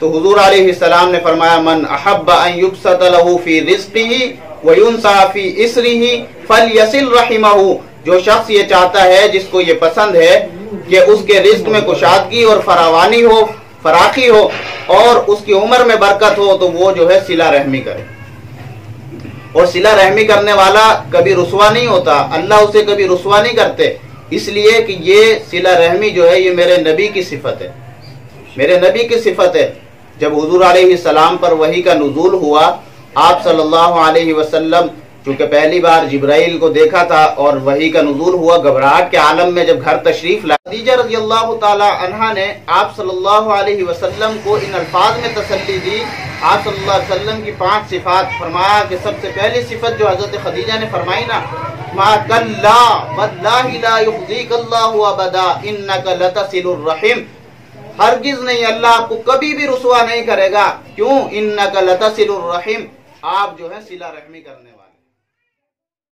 तो हुजूर अलैहिस्सलाम ने फरमाया मन अहब्बा अन युबसत लहू फी रिज़्क़िही व युनसा फी इसरिही फलयसिल रहिमहू, जो शख्स ये चाहता है, जिसको ये पसंद है कि उसके रिज्क में कुशादगी और फरावानी हो, फराखी हो और उसकी उम्र में बरकत हो, तो वो जो है सिला रहमी करे। और सिला रहमी करने वाला कभी रुसवा नहीं होता, अल्लाह उसे कभी रुसवा नहीं करते, इसलिए कि ये सिला रहमी जो है ये मेरे नबी की सिफत है, मेरे नबी की सिफत है। जब हुजूर अलैहिस्सलाम पर वही का नुज़ूल हुआ, आप सल्लल्लाहु अलैहि वसल्लम चूंकि पहली बार जिब्राइल को देखा था और वही का नुज़ूल हुआ, घबराहट के आलम में जब घर तशरीफ ला, खदीजा रज़ियल्लाहु ताला अन्हा ने आप सल्लल्लाहु अलैहि वसल्लम को इन अल्फाज में तसल्ली दी। आप सल्लल्लाहु अलैहि वसल्लम की 5 सिफात फरमाया कि सबसे पहली सिफत जो हजरत खदीजा ने फरमाई ना, मा कल्ला वल्लाहि ला युख़ज़ीकल्लाहु अबदा इन्नका लतसिलुर रहीम, हरगिज नहीं, अल्लाह आपको कभी भी रुसवा नहीं करेगा। क्यों? इन्नका लतसिलुर रहीम, आप जो है सिला रहमी करने वाले।